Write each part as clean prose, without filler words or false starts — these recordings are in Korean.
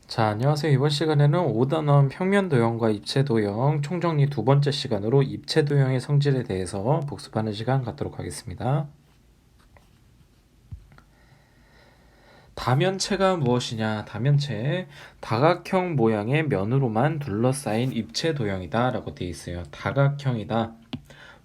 자, 안녕하세요. 이번 시간에는 5단원 평면도형과 입체도형 총정리 두 번째 시간으로 입체도형의 성질에 대해서 복습하는 시간 갖도록 하겠습니다. 다면체가 무엇이냐? 다면체, 다각형 모양의 면으로만 둘러싸인 입체도형이다 라고 되어 있어요. 다각형이다.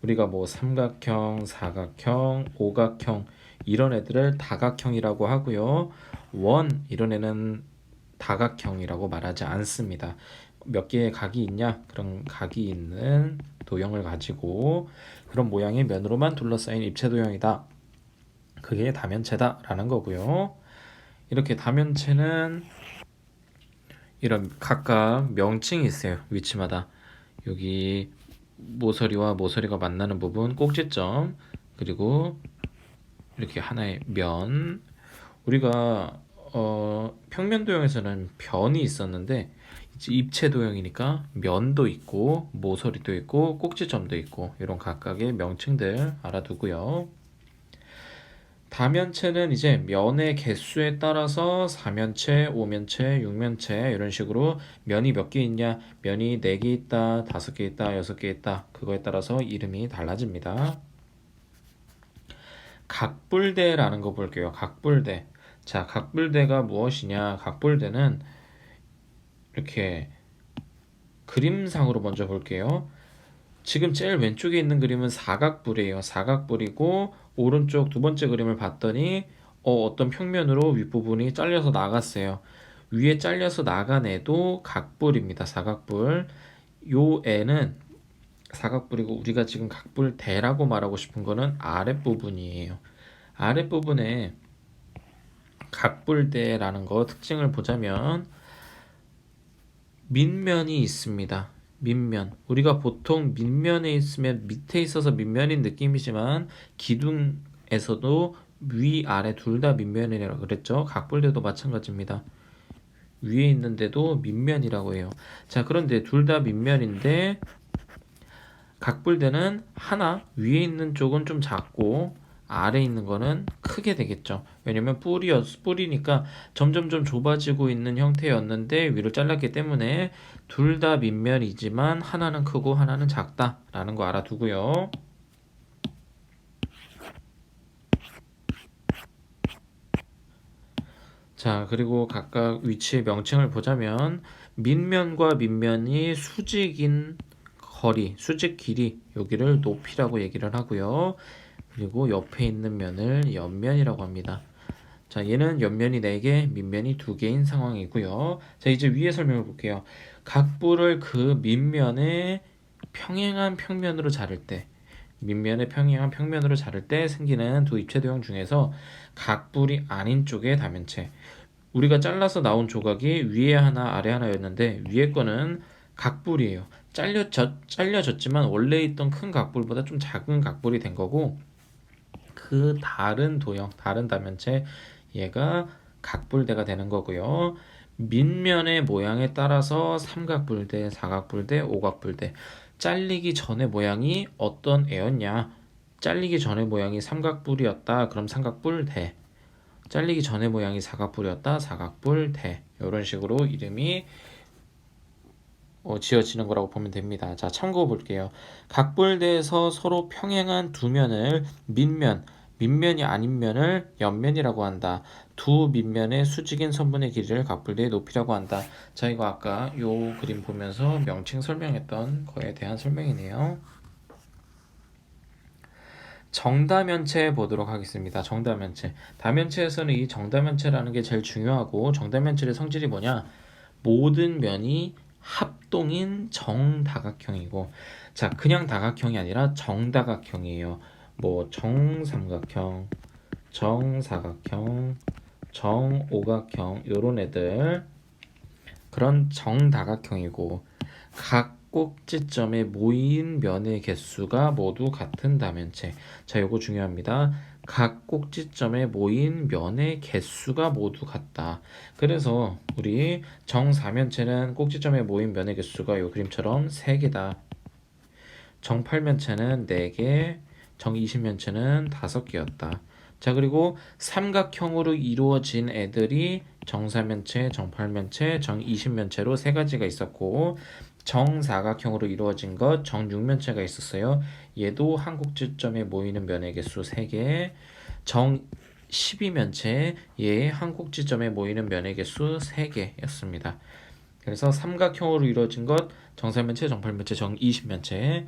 우리가 뭐 삼각형, 사각형, 오각형 이런 애들을 다각형이라고 하고요. 원 이런 애는 다각형이라고 말하지 않습니다. 몇 개의 각이 있냐? 그런 각이 있는 도형을 가지고 그런 모양의 면으로만 둘러싸인 입체도형이다. 그게 다면체다라는 거고요. 이렇게 다면체는 이런 각각 명칭이 있어요. 위치마다. 여기 모서리와 모서리가 만나는 부분 꼭지점, 그리고 이렇게 하나의 면. 우리가 평면도형에서는 변이 있었는데 이제 입체도형이니까 면도 있고 모서리도 있고 꼭지점도 있고 이런 각각의 명칭들 알아두고요. 다면체는 이제 면의 개수에 따라서 4면체, 5면체, 6면체 이런 식으로 면이 몇 개 있냐, 면이 4개 있다, 5개 있다, 6개 있다, 그거에 따라서 이름이 달라집니다. 각불대라는 거 볼게요. 각불대. 자, 각불대가 무엇이냐? 각불대는 이렇게 그림상으로 먼저 볼게요. 지금 제일 왼쪽에 있는 그림은 사각불이에요. 사각불이고 오른쪽 두 번째 그림을 봤더니 어떤 평면으로 윗부분이 잘려서 나갔어요. 위에 잘려서 나간 애도 각불입니다. 사각불. 요 애는 사각불이고 우리가 지금 각불대라고 말하고 싶은 거는 아랫부분이에요. 아랫부분에 각불대라는 거 특징을 보자면 밑면이 있습니다. 밑면. 우리가 보통 밑면에 있으면 밑에 있어서 밑면인 느낌이지만 기둥에서도 위, 아래 둘 다 밑면이라고 그랬죠. 각불대도 마찬가지입니다. 위에 있는데도 밑면이라고 해요. 자, 그런데 둘 다 밑면인데 각불대는 하나 위에 있는 쪽은 좀 작고 아래 있는 거는 크게 되겠죠. 왜냐면 뿌리니까 점점점 좁아지고 있는 형태였는데 위로 잘랐기 때문에 둘 다 밑면이지만 하나는 크고 하나는 작다라는 거 알아두고요. 자, 그리고 각각 위치의 명칭을 보자면 밑면과 밑면이 수직인 거리, 수직 길이 여기를 높이라고 얘기를 하고요. 그리고 옆에 있는 면을 옆면이라고 합니다. 자, 얘는 옆면이 4개, 밑면이 2개인 상황이고요. 자, 이제 위에 설명을 볼게요. 각불을 그 밑면에 평행한 평면으로 자를 때, 밑면에 평행한 평면으로 자를 때 생기는 두 입체도형 중에서 각불이 아닌 쪽의 다면체. 우리가 잘라서 나온 조각이 위에 하나, 아래 하나였는데 위에 거는 각불이에요. 잘려졌지만 원래 있던 큰 각불보다 좀 작은 각불이 된 거고 그 다른 도형, 다른 다면체 얘가 각불대가 되는 거고요. 밑면의 모양에 따라서 삼각불대, 사각불대, 오각불대. 잘리기 전의 모양이 어떤 애였냐? 잘리기 전의 모양이 삼각불이었다. 그럼 삼각불대. 잘리기 전의 모양이 사각불이었다. 사각불대. 이런 식으로 이름이 지어지는 거라고 보면 됩니다. 자, 참고 볼게요. 각불대에서 서로 평행한 두 면을 밑면이 아닌 면을 옆면이라고 한다. 두 밑면의 수직인 선분의 길이를 각불대의 높이라고 한다. 자, 이거 아까 요 그림 보면서 명칭 설명했던 거에 대한 설명이네요. 정다면체 보도록 하겠습니다. 정다면체. 다면체에서는 이 정다면체라는 게 제일 중요하고 정다면체의 성질이 뭐냐? 모든 면이 합동인 정다각형이고, 자, 그냥 다각형이 아니라 정다각형이에요. 뭐 정삼각형, 정사각형, 정오각형 요런 애들 그런 정다각형이고 각 꼭지점에 모인 면의 개수가 모두 같은 다면체. 자, 요거 중요합니다. 각 꼭지점에 모인 면의 개수가 모두 같다. 그래서 우리 정사면체는 꼭지점에 모인 면의 개수가 요 그림처럼 3개다. 정팔면체는 4개, 정이십면체는 5개였다. 자, 그리고 삼각형으로 이루어진 애들이 정사면체, 정팔면체, 정이십면체로 세 가지가 있었고, 정사각형으로 이루어진 것 정육면체가 있었어요. 얘도 한 꼭지점에 모이는 면의 개수 3개, 정 12면체 얘 한 꼭지점에 모이는 면의 개수 3개였습니다. 그래서 삼각형으로 이루어진 것 정사면체, 정팔면체, 정이십면체,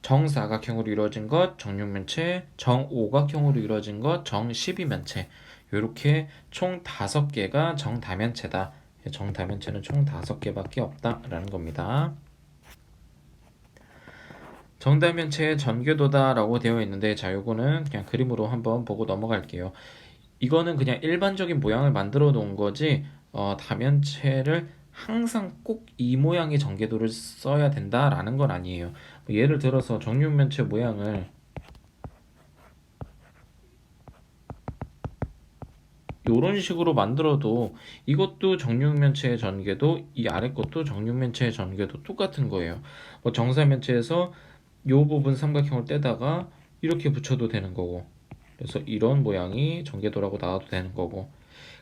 정사각형으로 이루어진 것 정육면체, 정오각형으로 이루어진 것 정십이면체, 이렇게 총 5개가 정다면체다. 정다면체는 총 5개밖에 없다라는 겁니다. 정다면체의 전궤도다라고 되어 있는데, 자, 요거는 그냥 그림으로 한번 보고 넘어갈게요. 이거는 그냥 일반적인 모양을 만들어 놓은 거지, 다면체를 항상 꼭 이 모양의 전궤도를 써야 된다라는 건 아니에요. 예를 들어서 정육면체 모양을 이런 식으로 만들어도 이것도 정육면체의 전개도, 이 아래 것도 정육면체의 전개도 똑같은 거예요. 뭐 정사면체에서 요 부분 삼각형을 떼다가 이렇게 붙여도 되는 거고, 그래서 이런 모양이 전개도라고 나와도 되는 거고,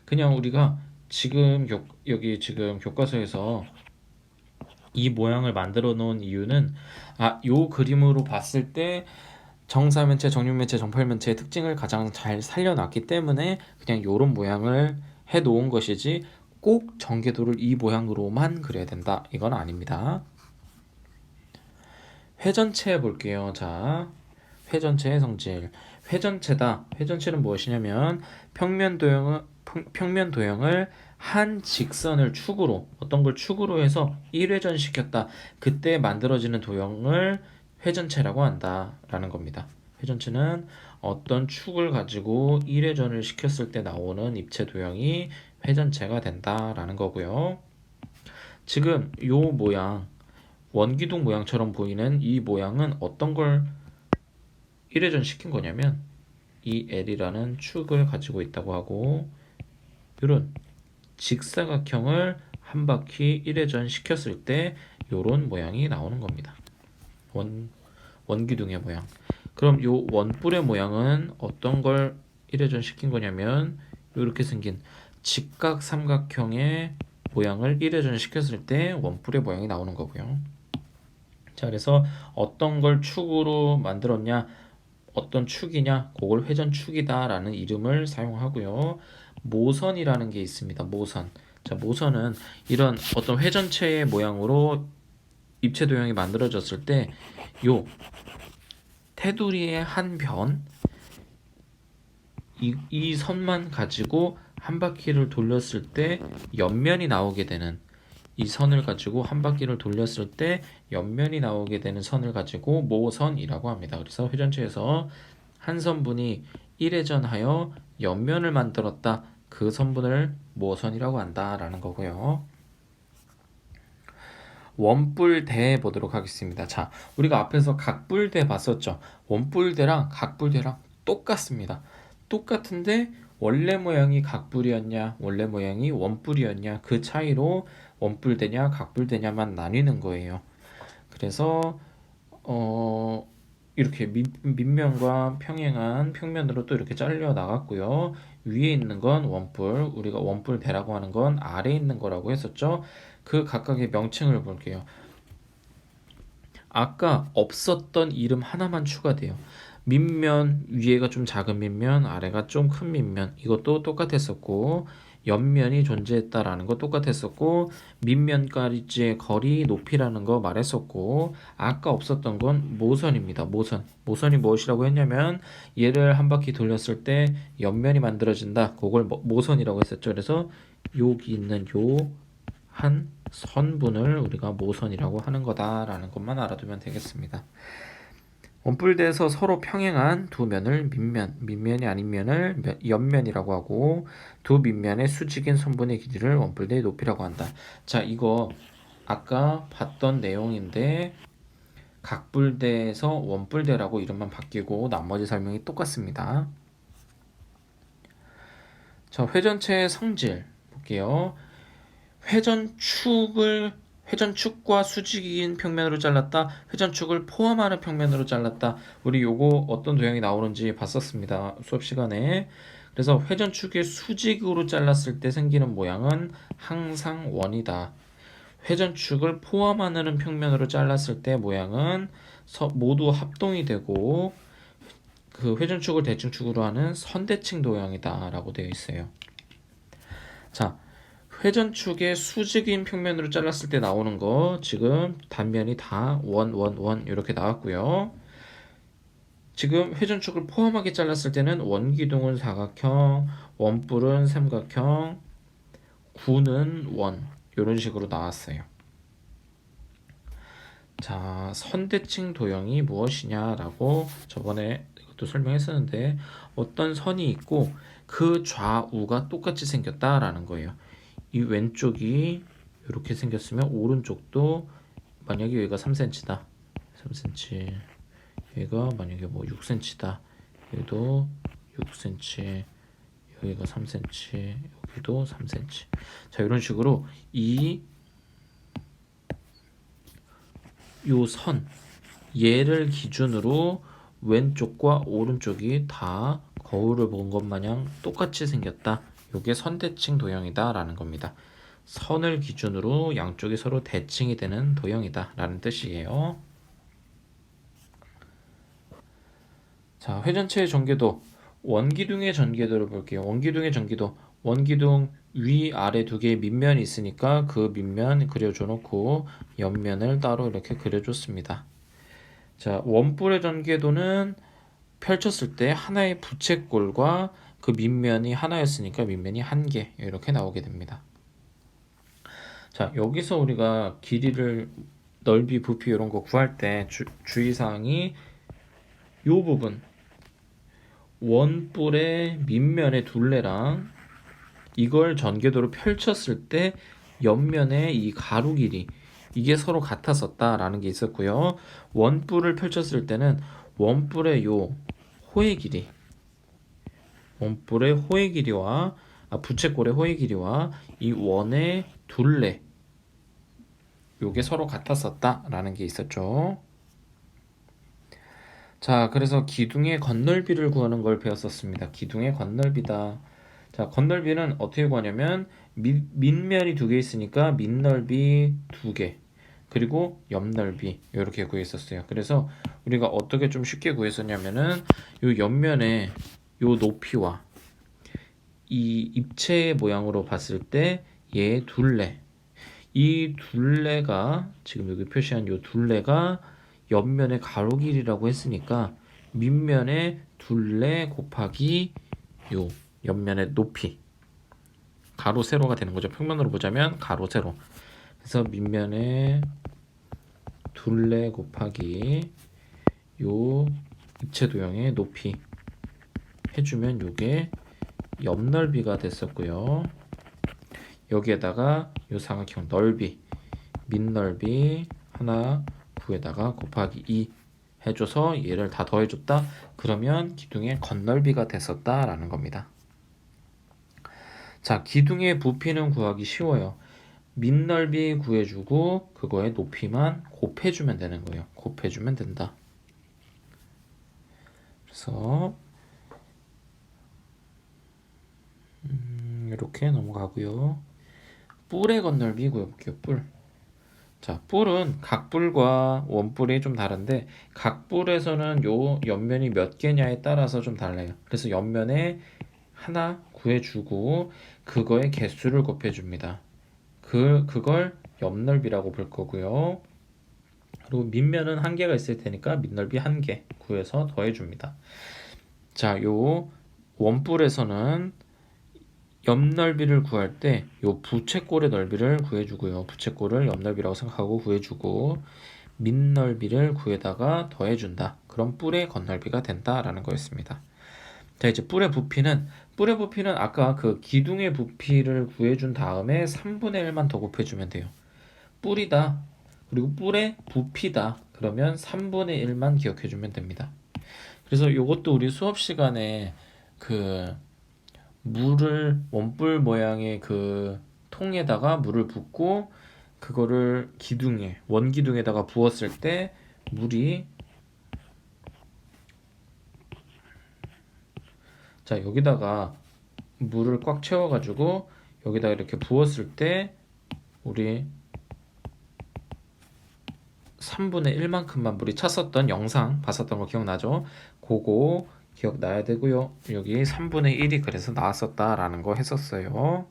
그냥 우리가 지금 여기 지금 교과서에서 이 모양을 만들어 놓은 이유는, 요 그림으로 봤을 때 정사면체, 정육면체, 정팔면체의 특징을 가장 잘 살려놨기 때문에 그냥 요런 모양을 해 놓은 것이지, 꼭 전개도를 이 모양으로만 그려야 된다, 이건 아닙니다. 회전체 볼게요. 자, 회전체의 성질. 회전체다. 회전체는 무엇이냐면 평면 도형을 한 직선을 축으로, 어떤 걸 축으로 해서 1회전 시켰다. 그때 만들어지는 도형을 회전체라고 한다라는 겁니다. 회전체는 어떤 축을 가지고 1회전을 시켰을 때 나오는 입체 도형이 회전체가 된다라는 거고요. 지금 요 모양, 원기둥 모양처럼 보이는 이 모양은 어떤 걸 1회전 시킨 거냐면 이 L이라는 축을 가지고 있다고 하고, 이런 직사각형을 한 바퀴 1회전 시켰을 때 이런 모양이 나오는 겁니다. 원기둥의 모양. 그럼 요 원뿔의 모양은 어떤 걸 1회전 시킨 거냐면 이렇게 생긴 직각 삼각형의 모양을 1회전 시켰을 때 원뿔의 모양이 나오는 거고요. 자, 그래서 어떤 걸 축으로 만들었냐, 어떤 축이냐, 그걸 회전축이다라는 이름을 사용하고요. 모선이라는 게 있습니다. 모선. 자, 모선은 이런 어떤 회전체의 모양으로 입체 도형이 만들어졌을 때 요 테두리의 한 변, 이 선만 가지고 한 바퀴를 돌렸을 때 옆면이 나오게 되는, 이 선을 가지고 한 바퀴를 돌렸을 때 옆면이 나오게 되는 선을 가지고 모선이라고 합니다. 그래서 회전체에서 한 선분이 1회전하여 옆면을 만들었다. 그 선분을 모선이라고 한다라는 거고요. 원뿔대 보도록 하겠습니다. 자, 우리가 앞에서 각뿔대 봤었죠. 원뿔대랑 각뿔대랑 똑같습니다. 똑같은데 원래 모양이 각뿔이었냐, 원래 모양이 원뿔이었냐, 그 차이로 원뿔대냐 각뿔대냐만 나뉘는 거예요. 그래서 이렇게 밑면과 평행한 평면으로 또 이렇게 잘려 나갔고요. 위에 있는 건 원뿔, 우리가 원뿔대라고 하는 건 아래에 있는 거라고 했었죠. 그 각각의 명칭을 볼게요. 아까 없었던 이름 하나만 추가돼요. 밑면, 위에가 좀 작은 밑면, 아래가 좀 큰 밑면, 이것도 똑같았었고, 옆면이 존재했다라는 거 똑같았었고, 밑면까지의 거리, 높이라는 거 말했었고, 아까 없었던 건 모선입니다. 모선이 무엇이라고 했냐면 얘를 한 바퀴 돌렸을 때 옆면이 만들어진다, 그걸 모선이라고 했었죠. 그래서 여기 있는 요 한 선분을 우리가 모선이라고 하는 거다라는 것만 알아두면 되겠습니다. 원뿔대에서 서로 평행한 두 면을 밑면이 아닌 면을 옆면이라고 하고, 두 밑면의 수직인 선분의 길이를 원뿔대의 높이라고 한다. 자, 이거 아까 봤던 내용인데 각뿔대에서 원뿔대라고 이름만 바뀌고 나머지 설명이 똑같습니다. 자, 회전체의 성질 볼게요. 회전축을 회전축과 수직인 평면으로 잘랐다. 회전축을 포함하는 평면으로 잘랐다. 우리 요거 어떤 도형이 나오는지 봤었습니다. 수업 시간에. 그래서 회전축의 수직으로 잘랐을 때 생기는 모양은 항상 원이다. 회전축을 포함하는 평면으로 잘랐을 때 모양은 모두 합동이 되고 그 회전축을 대칭축으로 하는 선대칭 도형이다 라고 되어 있어요. 자, 회전축의 수직인 평면으로 잘랐을 때 나오는 거 지금 단면이 다 원 이렇게 나왔고요. 지금 회전축을 포함하게 잘랐을 때는 원기둥은 사각형, 원뿔은 삼각형, 구는 원 이런 식으로 나왔어요. 자, 선대칭 도형이 무엇이냐라고 저번에 이것도 설명했었는데 어떤 선이 있고 그 좌우가 똑같이 생겼다라는 거예요. 이 왼쪽이 이렇게 생겼으면 오른쪽도 만약에 여기가 3cm다. 3cm. 여기가 만약에 뭐 6cm다. 여기도 6cm. 여기가 3cm. 여기도 3cm. 자, 이런 식으로 요 선 얘를 기준으로 왼쪽과 오른쪽이 다 거울을 본 것 마냥 똑같이 생겼다. 요게 선대칭 도형이다 라는 겁니다. 선을 기준으로 양쪽이 서로 대칭이 되는 도형이다 라는 뜻이에요. 자, 회전체의 전개도 원기둥의 전개도를 볼게요. 원기둥의 전개도 원기둥 위 아래 두 개의 밑면이 있으니까 그 밑면 그려줘 놓고 옆면을 따로 이렇게 그려줬습니다. 자, 원뿔의 전개도는 펼쳤을 때 하나의 부채꼴과 그 밑면이 하나였으니까 밑면이 한 개 이렇게 나오게 됩니다. 자, 여기서 우리가 길이를 넓이, 부피 이런 거 구할 때 주의사항이 요 부분 원뿔의 밑면의 둘레랑 이걸 전개도로 펼쳤을 때 옆면의 이 가로 길이 이게 서로 같았었다라는 게 있었고요. 원뿔을 펼쳤을 때는 원뿔의 요 호의 길이 원뿔의 호의 길이와 부채꼴의 호의 길이와 이 원의 둘레 요게 서로 같았었다라는 게 있었죠. 자, 그래서 기둥의 건널비를 구하는 걸 배웠었습니다. 기둥의 건널비다. 자, 건널비는 어떻게 구하냐면 밑면이 두 개 있으니까 밑넓이 두 개 그리고 옆넓이 이렇게 구했었어요. 그래서 우리가 어떻게 좀 쉽게 구했었냐면은 요 옆면에 요 높이와 이 입체 모양으로 봤을 때 얘 둘레 이 둘레가 지금 여기 표시한 요 둘레가 옆면의 가로 길이라고 했으니까 밑면의 둘레 곱하기 요 옆면의 높이 가로 세로가 되는 거죠. 평면으로 보자면 가로 세로. 그래서 밑면의 둘레 곱하기 요 입체 도형의 높이 해주면 요게 옆넓이가 됐었고요. 여기에다가 요 삼각형 넓이 밑넓이 하나 9에다가 곱하기 2 해줘서 얘를 다 더해줬다. 그러면 기둥의 건널비가 됐었다라는 겁니다. 자, 기둥의 부피는 구하기 쉬워요. 밑넓이 구해주고 그거의 높이만 곱해주면 되는 거예요. 곱해주면 된다. 그래서 이렇게 넘어가고요. 뿔의 건널비 구해볼게요. 뿔. 자, 뿔은 각뿔과 원뿔이 좀 다른데 각뿔에서는 요 옆면이 몇 개냐에 따라서 좀 달라요. 그래서 옆면에 하나 구해주고 그거의 개수를 곱해줍니다. 그걸 옆넓이라고 볼 거고요. 그리고 밑면은 한 개가 있을 테니까 밑넓이 한 개 구해서 더해줍니다. 자, 요 원뿔에서는 옆넓이를 구할 때 요 부채꼴의 넓이를 구해주고요. 부채꼴을 옆넓이라고 생각하고 구해주고 밑넓이를 구해다가 더해준다. 그럼 뿔의 건넓이가 된다라는 거였습니다. 자, 이제 뿔의 부피는 아까 그 기둥의 부피를 구해준 다음에 3분의 1만 더 곱해주면 돼요. 뿔이다. 그리고 뿔의 부피다. 그러면 3분의 1만 기억해주면 됩니다. 그래서 이것도 우리 수업 시간에 그 물을 원뿔 모양의 그 통에다가 물을 붓고 그거를 기둥에 원기둥에다가 부었을 때 물이 자 여기다가 물을 꽉 채워가지고 여기다가 이렇게 부었을 때 우리 3분의 1만큼만 물이 찼었던 영상 봤었던 거 기억나죠? 그거 기억나야 되고요. 여기 3분의 1이 그래서 나왔었다라는 거 했었어요.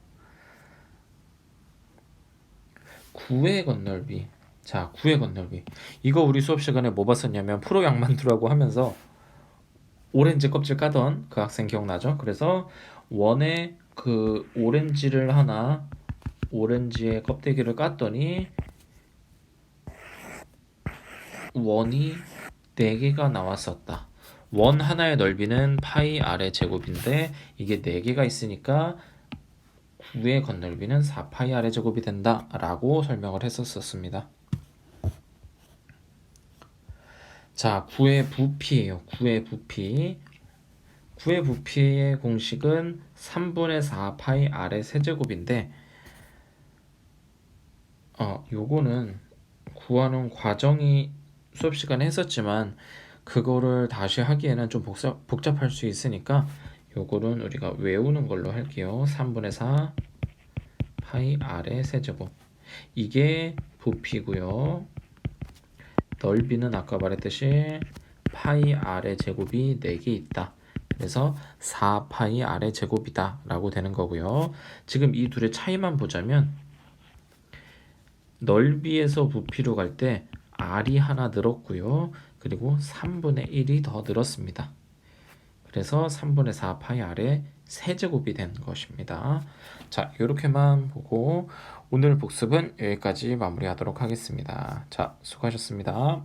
구의 건널비. 자, 구의 건널비. 이거 우리 수업 시간에 뭐 봤었냐면 프로 양만두라고 하면서 오렌지 껍질 까던 그 학생 기억나죠? 그래서 원에 그 오렌지의 껍데기를 깠더니 원이 4개가 나왔었다. 원 하나의 넓이는 파이 r의 제곱인데 이게 4개가 있으니까 9의 건널비는 4파이 r의 제곱이 된다 라고 설명을 했었습니다. 자, 9의 부피예요. 9의 부피. 9의 부피의 공식은 3분의 4 파이 r의 세제곱인데 요거는 구하는 과정이 수업 시간에 했었지만 그거를 다시 하기에는 좀 복잡할 수 있으니까 요거는 우리가 외우는 걸로 할게요. 3분의 4 파이 r의 세제곱. 이게 부피고요. 넓이는 아까 말했듯이 파이 r의 제곱이 4개 있다. 그래서 4파이 r의 제곱이다 라고 되는 거고요. 지금 이 둘의 차이만 보자면 넓이에서 부피로 갈 때 r이 하나 늘었고요. 그리고 3분의 1이 더 늘었습니다. 그래서 3분의 4 파이 r의 세제곱이 된 것입니다. 자, 이렇게만 보고 오늘 복습은 여기까지 마무리하도록 하겠습니다. 자, 수고하셨습니다.